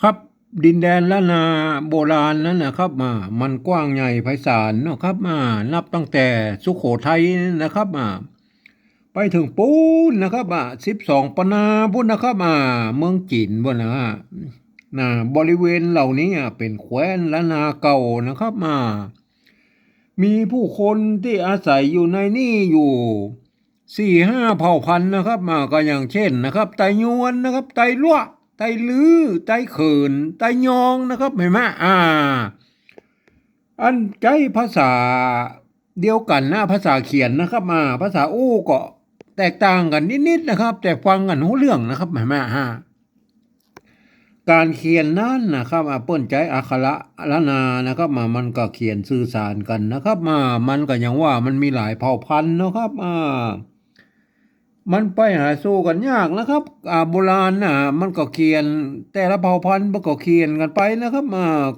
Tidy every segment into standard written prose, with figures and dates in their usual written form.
ครับดินแดนล้านนาโบราณนั้นนะครับมันกว้างใหญ่ไพศาลนะครับนับตั้งแต่สุโขทัยนะครับไปถึงปูนนะครับ12ปนาพุนนะครับเมืองจีนบนนะบริเวณเหล่านี้เป็นแคว้นล้านนาเก่านะครับมีผู้คนที่อาศัยอยู่ในนี่อยู่4-5เผ่าพันธุ์นะครับก็อย่างเช่นนะครับไตยวนนะครับไตลั่วไตลือไตเขินไตยองนะครับเห็นไหมอันใจภาษาเดียวกันนะภาษาเขียนนะครับภาษาอู้ก็แตกต่างกันนิดๆนะครับแต่ฟังกันรู้เรื่องนะครับเห็นไหมการเขียนนั้นนะครับเปิ้นใจอักขระละนานะครับมันก็เขียนสื่อสารกันนะครับมันก็อย่างว่ามันมีหลายเผ่าพันธุ์นะครับมันไปหาสู้กันยากนะครับโบราณมันก็เขียนแต่ละเผ่าพันธุ์มันก็เขียนกันไปนะครับ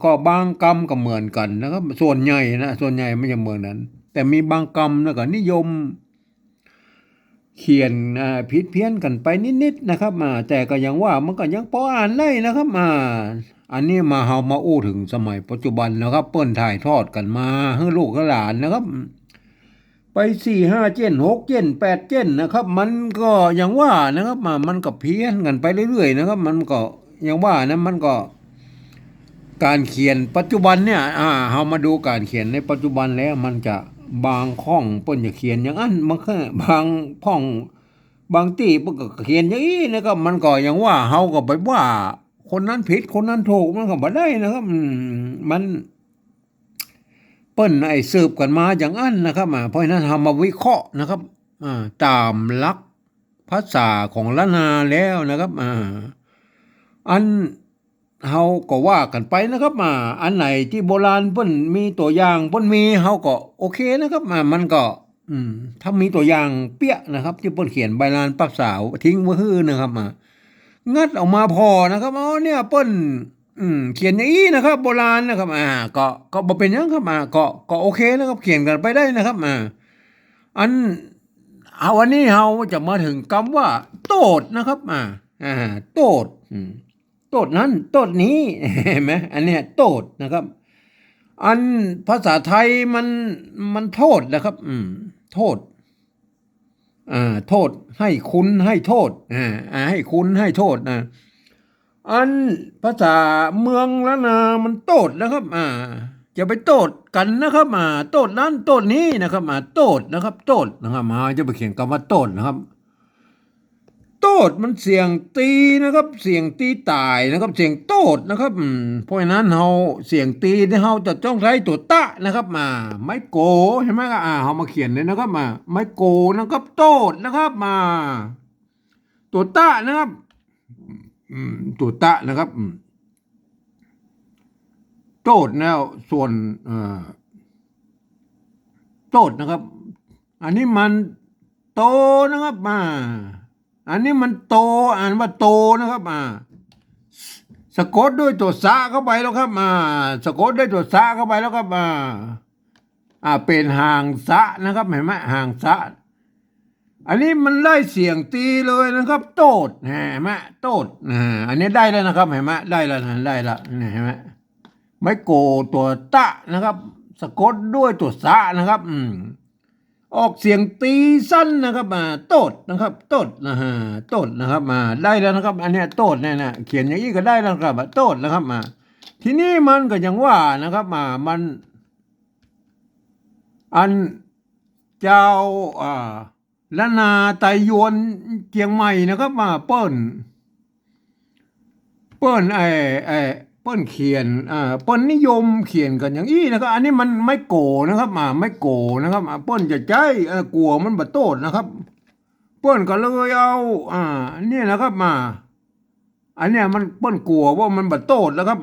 ก็บางกรรมก็เหมือนกันนะครับส่วนใหญ่ส่วนใหญ่ไม่จะเหมือนนั้นแต่มีบางกรรมก็นิยมเขียนผิดเพี้ยนกันไปนิดๆนะครับแต่ก็ยังว่ามันก็ยังพออ่านได้นะครับอันนี้เฮามาอู้ถึงสมัยปัจจุบันนะครับเปิ้นถ่ายทอดกันมาให้ลูกหลานนะครับไป4-5 เจน6 เจน8 เจนนะครับมันก็ยังว่านะครับมันก็เพี้ยนกันไปเรื่อยๆนะครับมันก็ยังว่านะมันก็การเขียนปัจจุบันเนี่ยเฮามาดูการเขียนในปัจจุบันแล้วมันจะบางข้องเปิ้นจะเขียนอย่างนั้นมันก็บางพ้องบางที่เปิ้นก็เขียนอย่างนี้นะครับมันก็ยังว่าเฮาก็ไปว่าคนนั้นผิดคนนั้นถูกมันก็บ่ได้นะครับมันเปิ้นสืบกันมาอย่างนั้นนะครับเพราะฉะนั้นเฮามาวิเคราะห์นะครับตามหลักภาษาของล้านนาแล้วนะครับอันเฮาก็ว่ากันไปนะครับอันไหนที่โบราณเพิ่นมีตัวอย่างเพิ่นมีเฮาก็โอเคนะครับมันก็ถ้ามีตัวอย่างเปี้ยนะครับที่เพิ่นเขียนใบลานปักษาวทิ้งไว้ฮื้อนะครับงัดออกมาพอนะครับอ๋อเนี่ยเปิ้นเขียนอย่างนี้นะครับโบราณนะครับก็บ่เป็นหยังครับก็โอเคนะครับเขียนกันไปได้นะครับอันเอาวันนี้เฮาจะมาถึงคำว่าโตดนะครับโตดโตดนั้นโตดนี้เห็นไหมอันนี้โตดนะครับอันภาษาไทยมันโทษนะครับโทษโทษให้คุณให้โทษให้คุณให้โทษอันภาษาเมืองละนามันโตดนะครับจะไปโตดกันนะครับโตดนั้นโตดนี้นะครับโตดนะครับโตดนะครับจะไปเขียนคำว่าโตดนะครับโตดมันเสียงตีนะครับเสียงตีตายนะครับเสียงโตดนะครับเพราะฉะนั้นเฮาเสียงตีที่เฮาจะต้องใช้ตัวตะนะครับไม้โกเห็นไหมก็เฮามาเขียนเลยนะครับไม้โกนะครับโตดนะครับตัวตะนะครับตัวตะนะครับโตดแล้วส่วนโตดนะครับอันนี้มันโตนะครับอันนี้มันโตอ่านว่าโตนะครับสะกดด้วยตัวสะเข้าไปแล้วครับสะกดด้วยตัวสะเข้าไปแล้วครับเป็นห่างสะนะครับเห็นไหมห่างสะอันนี้มันได้เสียงตีเลยนะครับโตดเห็นไหมโตดอันนี้ได้แล้วนะครับเห็นไหมได้แล้วได้แล้วเห็นไหมไม่โกตัวตะนะครับสะกดด้วยตัวสะนะครับออกเสียงตีสั้นนะครับโตดนะครับโตดโตดนะครับได้แล้วนะครับอันนี้โตดเนี่ยนะเขียนอย่างนี้ก็ได้แล้วครับโตดนะครับทีนี้มันก็ยังว่านะครับมันอันเจ้าละนาไตยวนเชียงใหม่นะครับเปิ้นเปิ้นเขียนเปิ้นนิยมเขียนกันอย่างนี้นะครับอันนี้มันไม่โกนะครับไม่โกนะครับเปิ้นจะใจกลัวมันบะโตดนะครับเปิ้นก็เลยเอานี่นะครับอันเนี้ยมันเปิ้นกลัวว่ามันบะโตดแล้วครับ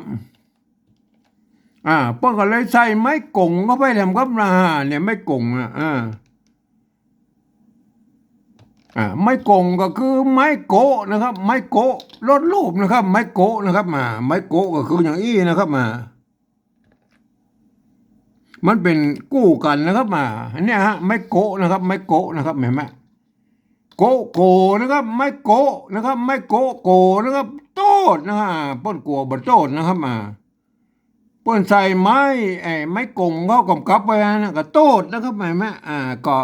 เปิ้นก็เลยใส่ไม้กงเข้าไปแถมครับเนี่ยไม้กงไม้กงก็คือไม้โกะนะครับไม้โกะลดรูปนะครับไม้โกะนะครับไม้โกะก็คืออย่างนี้นะครับมันเป็นกู้กันนะครับอันนี้ไม้โกะนะครับไม้โกะนะครับเห็นไหมโกะโกนะครับไม้โกะนะครับไม้โกะโกนะครับ โต้นะฮะเปิ้นกลัวบ่โต้นะครับเปิ้นใส่ไม้ไม้กงเขากำกับไว้นะก็โต้นะครับหมายแม่ก็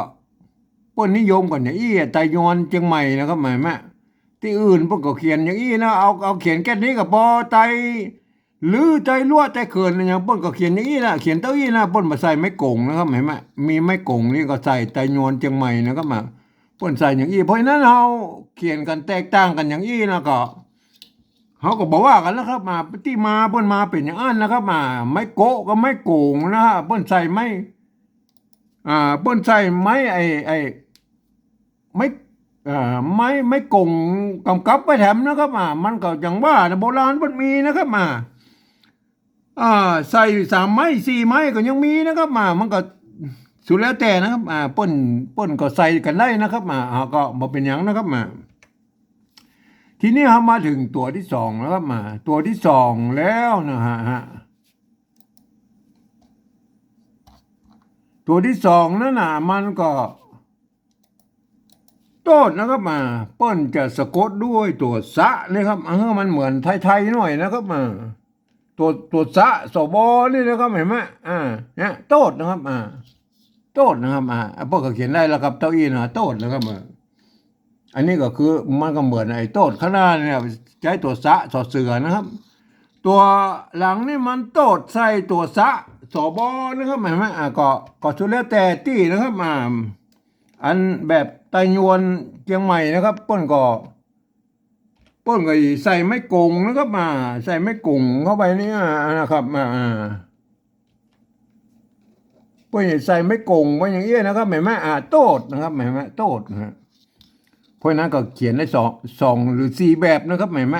เปิ้นนิยมกันอย่างอี้ไตยอนเชียงใหม่นะครับหมายแม่ที่อื่นเปิ้นก็เขียนอย่างอี้นะเอาเขียนแค่นี้ก็พอไตหรือใจรั่วใจเขินอย่างเปิ้นก็เขียนอย่างอี้นะเขียนเต้าอี้นะเปิ้นมาใส่ไม้กงนะครับหมายแม่มีไม้กงนี่ก็ใส่ไตยอนเชียงใหม่นะครับมาเปิ้นใส่อย่างอี้เพราะฉะนั้นเฮาเขียนกันแตกต่างกันอย่างอี้นะก็เขาก็บอกว่ากันแล้วครับที่มาเปิ้นมาเป็นอย่างนั้นนะครับไม่โกะก็ไม่โกงนะฮะเปิ้นใส่ไม่เปิ้นใส่ไม้ไม่ไม่โกงกำกับไปแถมนะครับมันก็อย่างว่าโบราณเปิ้นมีนะครับใส่3 ไม้ 4 ไม้ก็ยังมีนะครับมันก็สุดแล้วแต่นะครับเปิ้นก็ใส่กันได้นะครับก็บ่เป็นหยังนะครับทีนี้เรามาถึงตัวที่สองแล้วครับตัวที่สองแล้วนะฮะตัวที่สองนั่นน่ะมันก็โต้นนะครับเปิ้นจะสะกดด้วยตัวสะนะครับมันเหมือนไทยๆหน่อยนะครับตัวสะสบนี่นะครับเห็นไหมเนี่ยโต้นนะครับโต้นนะครับพวกก็เขียนได้แล้วครับเต้าอี้นะโต้นนะครับอันนี้ก็คือมันก็เหมือนไอ้โต้นข้างหน้าเนี่ยใช้ตัวสะสอเสือนะครับตัวหลังนี่มันโต้นใส่ตัวสะสบนะครับเห็นไหมก็สุดแล้วแต่ที่นะครับอันแบบไตยวนเชียงใหม่นะครับเปิ้นก็ใส่ไม้กงนะครับใส่ไม้กงเข้าไปนี่นะครับเปิ้นใส่ไม้กงไว้อย่างนี้นะครับเห็นไหมโต้นนะครับเห็นไหมโต้นนะฮะเพราะนั้นก็เขียนได้สองหรือ4แบบนะครับเห็นไหม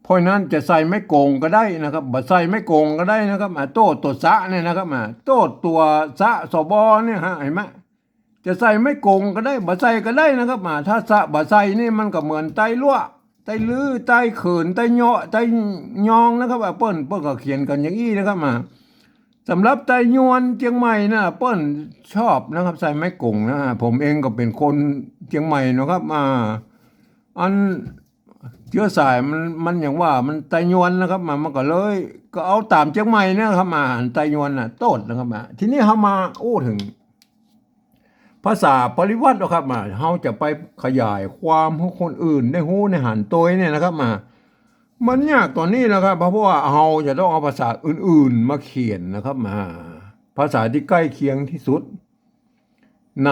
เพราะนั้นจะใส่ไม้กงก็ได้นะครับบ่ใส่ไม้กงก็ได้นะครับโต้ตัวสะเนี่ยนะครับโต้ตัวสะสบเนี่ยเห็นไหมจะใส่ไม้กงก็ได้บ่ใส่ก็ได้นะครับถ้าสะบ่ใส่นี่มันก็เหมือนไตลั่วไตลื้อไตเขินไตเหาะไตยองนะครับเปิ้นก็เขียนกันอย่างนี้นะครับสำหรับไตยวนเชียงใหม่นะเปิ้นชอบนะครับใส่ไม้กงนะผมเองก็เป็นคนเชียงใหม่นะครับอันเชื้อสายมันอย่างว่ามันไตยวนนะครับมันก็เลยก็เอาตามเชียงใหม่นะครับไตยวนโต้นนะครับทีนี้เฮามาถึงภาษาปริวัตินะครับเฮาจะไปขยายความให้คนอื่นได้ฮู้ในหันตัวเนี่ยนะครับมันยากตอนนี้นะครับเพราะว่าเราจะต้องเอาภาษาอื่นๆมาเขียนนะครับภาษาที่ใกล้เคียงที่สุดใน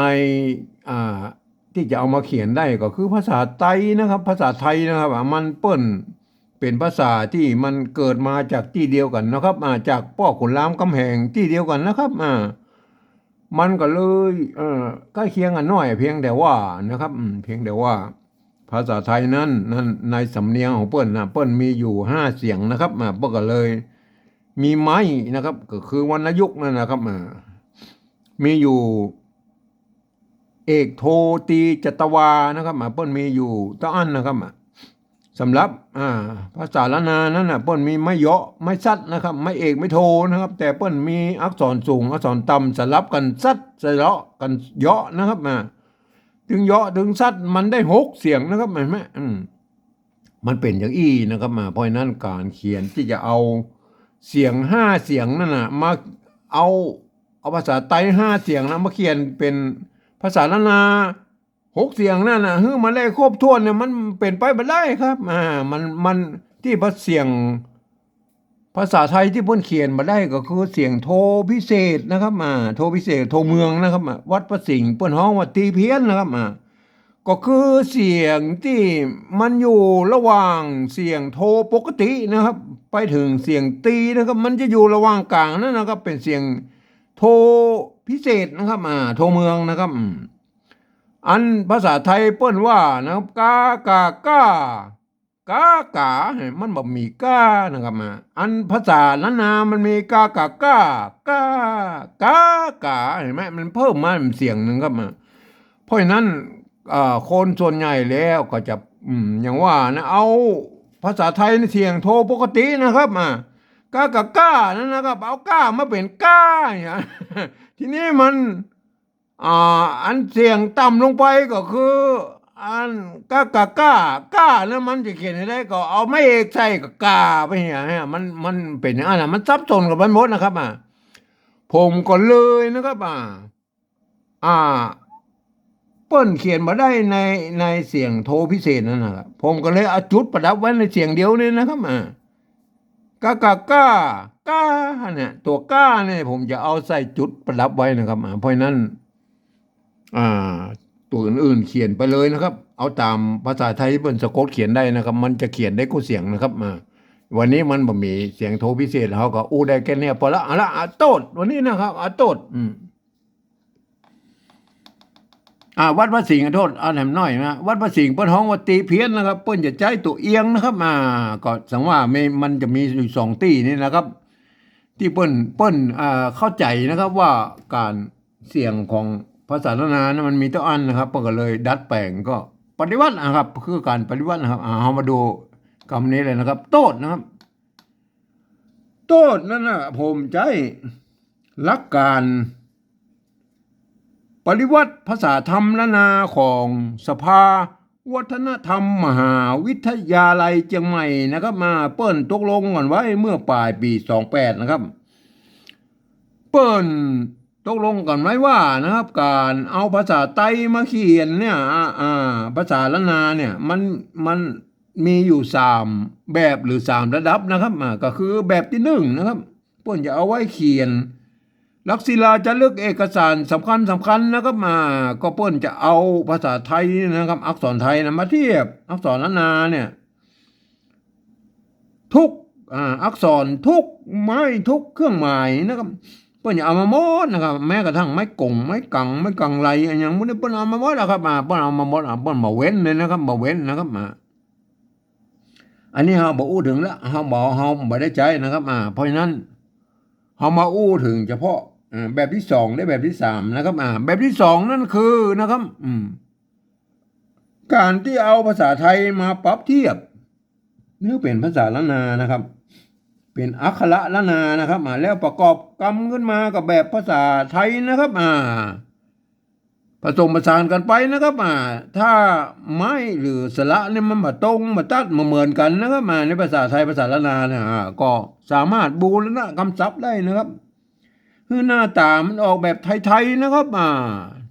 ที่จะเอามาเขียนได้ก็คือภาษาไทยนะครับ ภาษาไทยนะครับมันเป็นภาษาที่มันเกิดมาจากที่เดียวกันนะครับจากพ่อขุนรามคำแหงที่เดียวกันนะครับมันก็เลยใกล้เคียงกันหน่อยเพียงแต่ว่านะครับเพียงแต่ว่าภาษาไทยนั้นในสำเนียงของเปิ้นมีอยู่5 เสียงนะครับเปิ้นก็เลยมีไม้นะครับก็คือวรรณยุกต์นั่นนะครับมีอยู่เอกโทตีจตวานะครับเปิ้นมีอยู่ต้อันนะครับสำหรับภาษาละนานั้นเปิ้นมีไม่เยาะไม่ซัดนะครับไม่เอกไม่โทนะครับแต่เปิ้นมีอักษรสูงอักษรต่ำสลับกันซัดสละกันเยาะนะครับถึงเยาะถึงซัดมันได้6 เสียงนะครับเห็นไหมมันเป็นอย่างอี้นะครับเพราะนั้นการเขียนที่จะเอาเสียง5 เสียงนั่นมาเอาภาษาไทย5 เสียงนะมาเขียนเป็นภาษาละนา6 เสียงนั่นมันได้ครบถ้วนเนี่ยมันเป็นไปไม่ได้ครับมันที่เสียงภาษาไทยที่เพิ่นเขียนมาได้ก็คือเสียงโทพิเศษนะครับโทพิเศษโทเมืองนะครับวัดพระสิงห์เพิ่นฮ้องว่าตีเพี้ยนนะครับก็คือเสียงที่มันอยู่ระหว่างเสียงโทปกตินะครับไปถึงเสียงตีนะครับมันจะอยู่ระหว่างกลางนั่นนะครับเป็นเสียงโทพิเศษนะครับโทเมืองนะครับอันภาษาไทยเปิ้นว่านะครับกากามันบ่มีกานะครับอันภาษาล้านนามันมีกาเห็นไหมมันเพิ่มมาเสียงหนึ่งครับเพราะฉะนั้นคนส่วนใหญ่แล้วก็จะอย่างว่านะเอาภาษาไทยในเสียงโทปกตินะครับกานั่นนะครับเอากามาเป็นกาทีนี้มันอันเสียงต่ำลงไปก็คือ อันก้าแล้วมันจะเขียนให้ได้ก็เอาไม่เอกใส่กับกาไปเนี่ยฮะมันเป็นอย่างนั้นนะมันซับซ้อนกับมันหมดนะครับผมก็เลยนะครับอ่าเปิ้นเขียนมาได้ในเสียงโทพิเศษนั่นนะครับผมก็เลยเอาจุดประดับไว้ในเสียงเดียวนี่นะครับก้าเนี่ยตัวก้าเนี่ยผมจะเอาใส่จุดประดับไว้นะครับเพราะนั้นอ่าตัวอื่นๆเขียนไปเลยนะครับเอาตามภาษาไทยที่เป็นสะกดเขียนได้นะครับมันจะเขียนได้ก็เสียงนะครับวันนี้มันบ่มีเสียงโทพิเศษเขาก็อู้ได้แค่เนี้ยพอละเอาละโตดวันนี้นะครับโตดวัดพระสิงห์โทษแหมน้อยนะวัดพระสิงห์เปิ้นฮ้องว่าตีเพี้ยนนะครับเปิ้นจะใจตัวเอียงนะครับก็สังว่ามันจะมีอยู่2ตีนี่นะครับ ที่เปิ้นเข้าใจนะครับว่าการเสียงของภาษาล้านนานะมันมีตัวอันนะครับเปิ้นก็เลยดัดแปลงก็ปฏิวัตินะครับคือการปฏิวัตินะครับเอามาดูคำนี้เลยนะครับโตดนะครับโตดนั่นนะผมใจหลักการปฏิวัติภาษาธรรมล้านนาของสภาวัฒนธรรมมหาวิทยาลัยเชียงใหม่นะครับมาเปิ้นตกลงกันไว้เมื่อปลายปี28นะครับเปิ้นตกลงกันไว้ว่านะครับการเอาภาษาไต้มาเขียนเนี่ยภาษาล้านนาเนี่ยมันมีอยู่3แบบหรือ3ระดับนะครับก็คือแบบที่1นะครับเปิ้นจะเอาไว้เขียนลักษิลาจะเลือกเอกสารสำคัญนะครับก็เปิ้นจะเอาภาษาไทยนะครับอักษรไทยนะมาเทียบอักษรล้านนาเนี่ยทุกอักษรทุกไม้ทุกเครื่องหมายนะครับเปิ้นจะเอามาหมดนะครับแม้กระทั่งไม้กงไม้กังไรอย่างพวกนี้เปิ้นเอามาหมดนะครับเปิ้นเอามาหมดเปิ้นมาเว้นเลยนะครับมาเว้นนะครับอันนี้เฮาบ่อู้ถึงแล้วเฮาบ่ได้ใจนะครับเพราะฉะนั้นเฮามาอู้ถึงเฉพาะแบบที่2และแบบที่3นะครับแบบที่2นั่นคือนะครับการที่เอาภาษาไทยมาปรับเทียบนี่เป็นภาษาล้านนานะครับเป็นอักขระล้านนานะครับแล้วประกอบกรรมขึ้นมากับแบบภาษาไทยนะครับผสมผสานกันไปนะครับถ้าไม้หรือสระเนี่ยมันมาตรงมาตัดมาเหมือนกันนะครับในภาษาไทยภาษาล้านนาเนี่ยก็สามารถบูรณะคำศัพท์ได้นะครับคือหน้าตามันออกแบบไทยๆนะครับ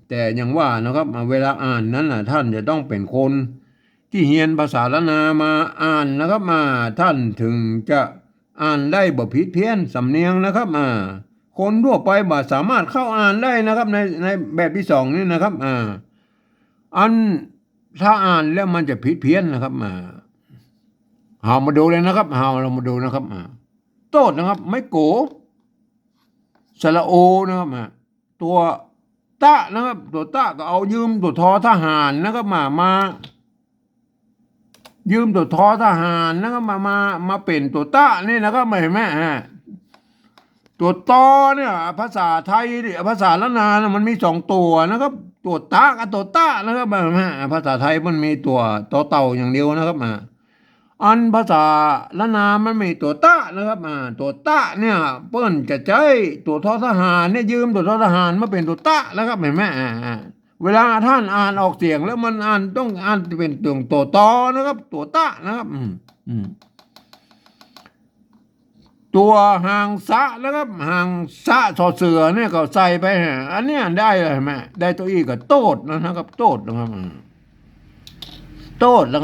แต่อย่างว่านะครับเวลาอ่านนั้นท่านจะต้องเป็นคนที่เรียนภาษาล้านนามาอ่านนะครับท่านถึงจะอ่านได้บ่ผิดเพี้ยนสำเนียงนะครับคนทั่วไปบ่สามารถเข้าอ่านได้นะครับในแบบที่2นี่นะครับอันถ้าอ่านแล้วมันจะผิดเพี้ยนนะครับเรามาดูเลยนะครับเรามาดูนะครับโตดนะครับไม่โกสระโอนะครับตัวตะนะครับตัวตะก็เอายืมตัวทอทหารนะครับมายืมตัวทอทหารนะครับมาเป็นตัวตะนี่นะครับเห็นไหมตัวตอเนี่ยภาษาไทยภาษาล้านนานะมันมี2ตัวนะครับตัวตะกับตัวตะนะครับภาษาไทยมันมีตัวต่อเต่าอย่างเดียวนะครับอันภาษาล้านนามันมีตัวตะนะครับตัวตะเนี่ยเปิ้นจะใช้ตัวทอทหารเนี่ยยืมตัวทอทหารมาเป็นตัวตะนะครับเห็นไหมเวลาท่านอ่านออกเสียงแล้วมันต้องอ่านเป็นตัวตอนะครับตัวตะนะครับตัวหางสะนะครับหางสะสอเสือเนี่ยก็ใส่ไปอันนี้ได้เลยไหมได้ตัวอีกก็โตดนะครับโตดนะครับโตดแล้ว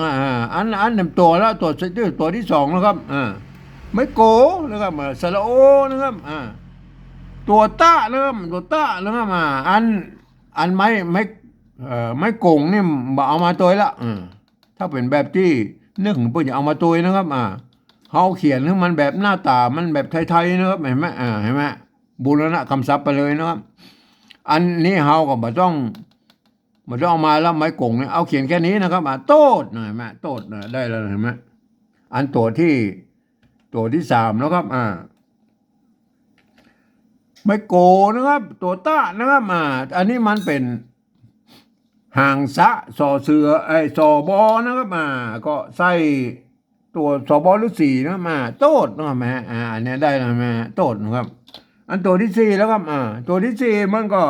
อันหนึ่งตัวแล้วตัวที่2นะครับไม่โกนะครับสระโอนะครับตัวตะนะครับตัวตะนะครับอันไม่โกงนี่เอามาตัวละถ้าเป็นแบบที่1เพื่อจะเอามาตัวนะครับเขาเขียนให้มันแบบหน้าตามันแบบไทยๆนะครับเห็นไหมเห็นไหมบูรณะคำศัพท์ไปเลยนะครับอันนี้เขาก็บ่ต้องเอามาแล้วไม้กงเนี่ยเอาเขียนแค่นี้นะครับโตดหน่อยแม่โตดได้แล้วเห็นไหมอันตัวที่3นะครับไม้โกนะครับตัวต้านะครับอันนี้มันเป็นหางสะสอเสือสอบอนะครับก็ใส่ตัวสอบอหรือ4นะโตดนะอันนี้ได้แล้วโตดนะครับอันตัวที่4แล้วครับตัวที่4มันก็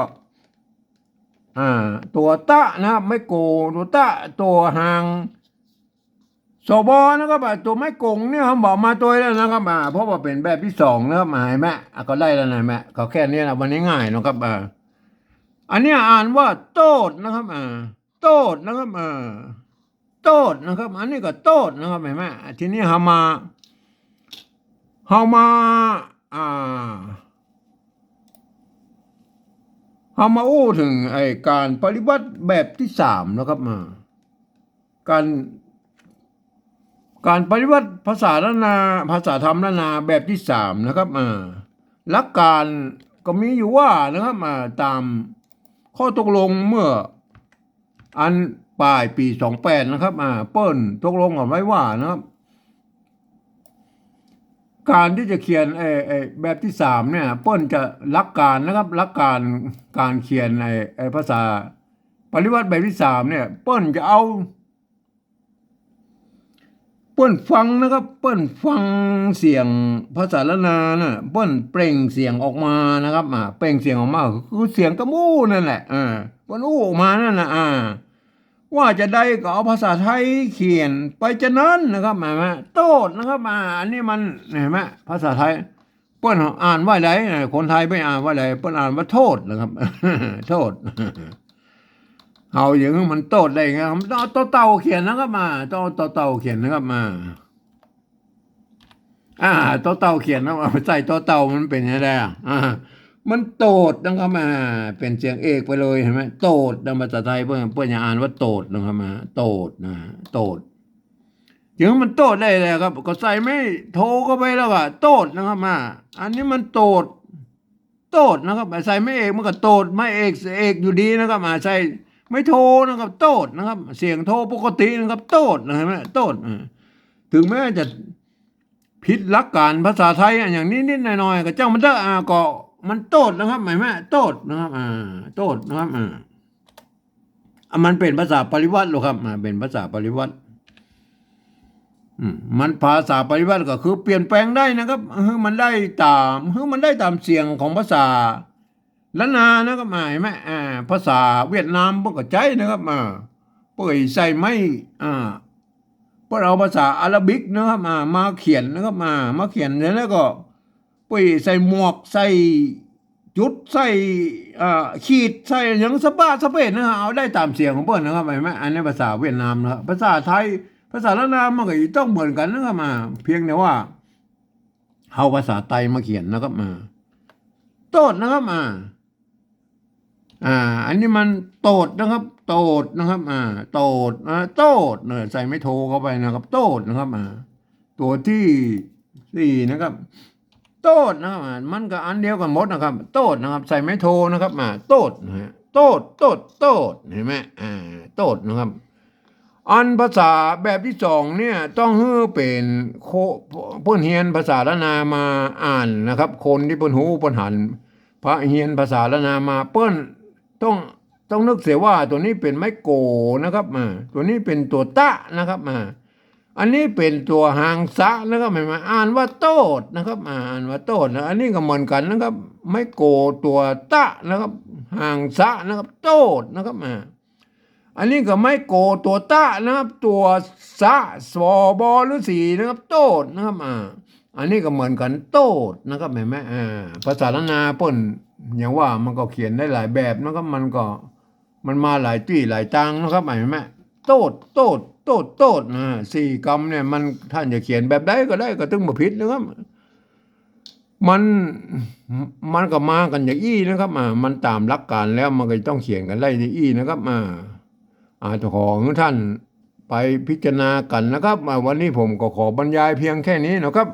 ตัวตะนะครับไม่โกตัวตะตัวหางสบนะครับตัวไม้กงเนี่ยเขาบอกมาตัวแล้วนะครับเพราะว่าเป็นแบบที่สองนะครับเห็นไหมก็ได้แล้วนะแม่ก็แค่นี้นะวันนี้ง่ายนะครับอันนี้อ่านว่าโตดนะครับโตดนะครับโตดนะครับอันนี้ก็โตดนะครับเห็นไหมทีนี้เฮามาอ่าเอามาอู้ถึงการปฏิบัติแบบที่สามนะครับการการปฏิบัติภาษาล้านนาภาษาธรรมล้านนาแบบที่สามนะครับหลักการก็มีอยู่ว่านะครับตามข้อตกลงเมื่ออันปลายปี28นะครับเปิ้ลตกลงกันไว้ว่านะครับการที่จะเขียนแบบที่สามเนี่ยเปิ้ลจะหลักการนะครับหลักการเขียนภาษาปฏิวัติแบบที่สามเนี่ยเปิ้ลจะเอาเปิ้ลฟังนะครับเปิ้ลฟังเสียงภาษาละนานะเปิ้ลเปล่งเสียงออกมานะครับเปล่งเสียงออกมาคือเสียงกระมู้นั่นแหละเปิ้ลอู้ออกมานั่นนะว่าจะได้ก็เอาภาษาไทยเขียนไปจะนั้นนะครับโตดนะครับอันนี้มันเห็นไหมภาษาไทยเปิ้ลอ่านว่าไรคนไทยไม่อ่านว่าไรเปิ้ลอ่านว่าโทษนะครับ โทษเอาอย่างนี้มันโตดได้ไงมันต้องต่อเต่าเขียนนะครับต้องต่อเต่าเขียนนะครับต่อเต่าเขียนนะใส่ต่อเต่ามันเป็นยังไงมันโตดนะครับเป็นเสียงเอกไปเลยเห็นไหมโตดในภาษาไทยเพื่อนอย่าอ่านว่าโตดนะครับโตดโตดอย่างนี้มันโตดได้เลยครับก็ใส่ไม่โทก็ไปแล้วก็โตดนะครับอันนี้มันโตดนะครับใส่ไม่เอกมันก็โตดไม่เอกอยู่ดีนะครับใส่ไม่โทนะครับโตดนะครับเสียงโทปกตินะครับโตดนะเห็นไหมโตดถึงแม้จะผิดหลักการภาษาไทยอย่างนิดๆหน่อยๆก็เจ้ามันก็มันโตดนะครับหมายไหมโตดนะครับโตดนะครับมันเป็นภาษาปริวัติหรอครับเป็นภาษาปริวัติมันภาษาปริวัติก็คือเปลี่ยนแปลงได้นะครับมันได้ตามเสียงของภาษาล้านนานะครับเห็นไหมภาษาเวียดนามพวกก็ใจนะครับพวกใส่ไม่พวกเราภาษาอาหรับิกนะครับมาเขียนนะครับมาเขียนแล้วก็ไปใส่หมวกใส่จุดใส่ขีดใส่อย่างสปาสเปนนะครับเอาได้ตามเสียงของเพื่อนนะครับเห็นไหมอันนี้ภาษาเวียดนามนะครับภาษาไทยภาษาล้านนามันก็ต้องเหมือนกันนะครับเพียงแต่ว่าเอาภาษาไทยมาเขียนนะครับโตดนะครับอันนี้มันโตดนะครับโตดนะครับโตดโตดใส่ไม่โทเข้าไปนะครับโตดนะครับตัวที่สี่นะครับโตดนะครับมันก็อันเดียวกันหมดนะครับโตดนะครับใส่ไม่โทนะครับโตดโตดโตดเห็นไหมโตดนะครับอันภาษาแบบที่สองเนี่ยต้องเป็นเพิ่นเฮียนภาษาละนามาอ่านนะครับคนที่เพิ่นหูเพิ่นหันพระเฮียนภาษาละนามาเปิ้นต้องนึกเสียว่าตัวนี้เป็นไม้โกนะครับตัวนี้เป็นตัวตะนะครับอันนี้เป็นตัวหางสะนะครับอ่านว่าโตดนะครับอ่านว่าโตดนะอันนี้ก็เหมือนกันนะครับไม้โกตัวตะนะครับหางสะนะครับโตดนะครับอันนี้ก็ไม้โกตัวตะนะครับตัวสะสบหรือสีนะครับโตดนะครับอันนี้ก็เหมือนกันโตดนะครับเห็นไหมภาษาล้านนาเปิ้นอย่างว่ามันก็เขียนได้หลายแบบนะครับมันมาหลายที่หลายตังนะครับเห็นไหมโตดสี่กรรมเนี่ยมันท่านจะเขียนแบบใดก็ได้ก็ตึงบ่ผิดนะครับมันก็มากันอย่างอี้นะครับมันตามหลักการแล้วมันก็ต้องเขียนกันได้ในอี้นะครับของท่านไปพิจารณากันนะครับวันนี้ผมก็ขอบรรยายเพียงแค่นี้นะครับ